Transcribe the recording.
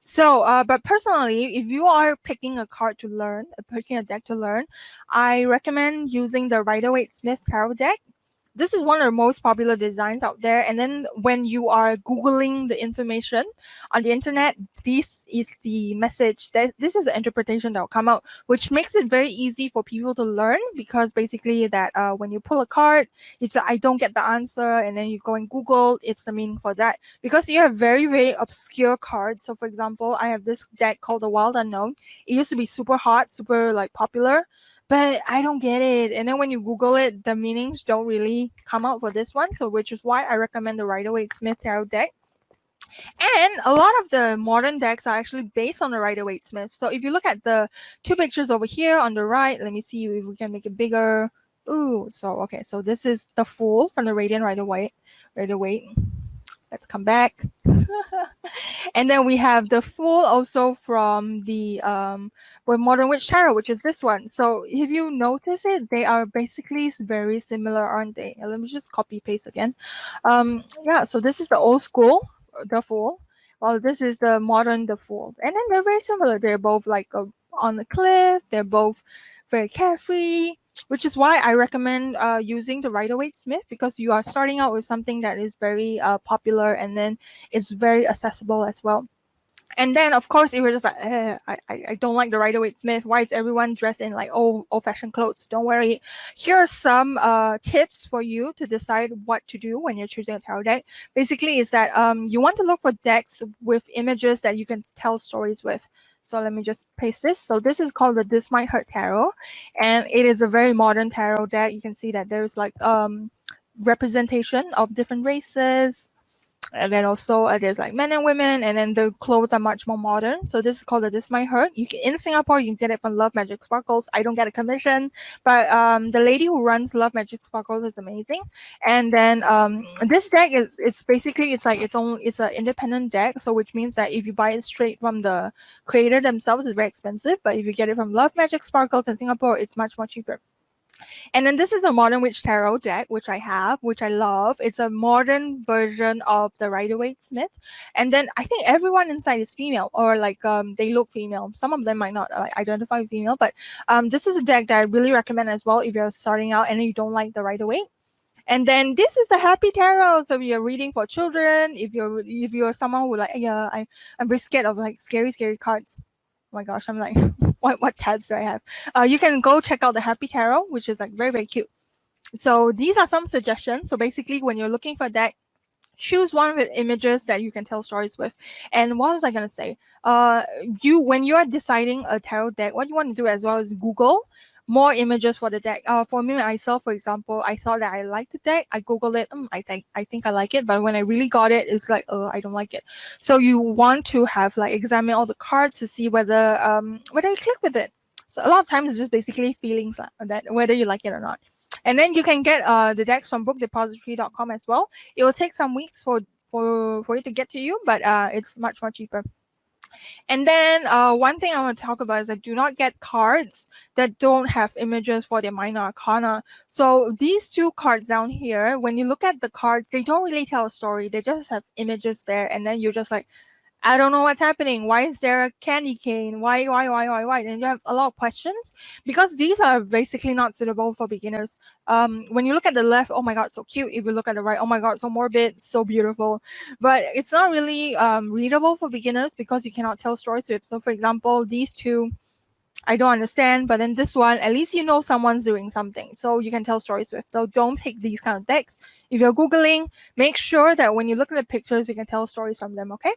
So, but personally, if you are picking a card to learn, picking a deck to learn, I recommend using the Waite Smith tarot deck. This is one of the most popular designs out there. And then when you are Googling the information on the internet, this is the message that this is the interpretation that will come out, which makes it very easy for people to learn, because basically that when you pull a card, it's I don't get the answer, and then you go and Google, it's the meaning for that. Because you have very, very obscure cards. So for example, I have this deck called the Wild Unknown. It used to be super hot, super like popular, but I don't get it. And then when you Google it, the meanings don't really come out for this one. So which is why I recommend the Waite Smith tarot deck. And a lot of the modern decks are actually based on the Waite Smith. So if you look at the two pictures over here on the right, let me see if we can make it bigger. Ooh, so okay, so this is the Fool from the Radiant Rider-Waite. Let's come back. And then we have the Fool also from the Modern Witch Tarot, which is this one. So if you notice it, they are basically very similar, aren't they? Let me just copy paste again. Yeah, so this is the old school, the Fool, while this is the modern, the Fool. And then they're very similar. They're both like on the cliff. They're both very carefree, which is why I recommend using the Waite Smith, because you are starting out with something that is very popular, and then it's very accessible as well. And then, of course, if you're just like, I don't like the Waite Smith. Why is everyone dressed in like old-fashioned clothes? Don't worry. Here are some tips for you to decide what to do when you're choosing a tarot deck. Basically, is that you want to look for decks with images that you can tell stories with. So let me just paste this. So this is called the This Might Hurt Tarot, and it is a very modern tarot deck. You can see that there's like representation of different races, and then also there's like men and women, and then the clothes are much more modern. So this is called the This Might Hurt. You can, in Singapore, you can get it from Love Magic Sparkles. I don't get a commission, but the lady who runs Love Magic Sparkles is amazing. And then this deck is, it's basically, it's like it's an independent deck. So which means that if you buy it straight from the creator themselves, it's very expensive. But if you get it from Love Magic Sparkles in Singapore, it's much more cheaper. And then this is a Modern Witch Tarot deck, which I have, which I love. It's a modern version of the Waite Smith. And then I think everyone inside is female, or like they look female. Some of them might not identify female, but this is a deck that I really recommend as well if you're starting out and you don't like the Waite. And then this is the Happy Tarot. So if you're reading for children, if you're someone who like, yeah, I'm very scared of like scary cards. Oh my gosh, I'm like, what tabs do I have? You can go check out the Happy Tarot, which is like very, very cute. So these are some suggestions. So basically, when you're looking for that, choose one with images that you can tell stories with. And what was I gonna say? When you are deciding a tarot deck, what you want to do as well is Google more images for the deck. For me myself, for example, I thought that I liked the deck. I Googled it. I think I like it. But when I really got it, it's like, oh, I don't like it. So you want to have like examine all the cards to see whether you click with it. So a lot of times it's just basically feelings that whether you like it or not. And then you can get the decks from bookdepository.com as well. It will take some weeks for it to get to you, but it's much more cheaper. And then one thing I want to talk about is that do not get cards that don't have images for their minor arcana. So these two cards down here, when you look at the cards, they don't really tell a story. They just have images there, and then you're just like, I don't know what's happening. Why is there a candy cane? Why? And you have a lot of questions because these are basically not suitable for beginners. When you look at the left, oh my god, so cute. If you look at the right, oh my god, so morbid, so beautiful. But it's not really readable for beginners because you cannot tell stories with. So for example, these two, I don't understand, but then this one, at least you know someone's doing something, so you can tell stories with. So don't pick these kind of decks. If you're Googling, make sure that when you look at the pictures, you can tell stories from them, okay?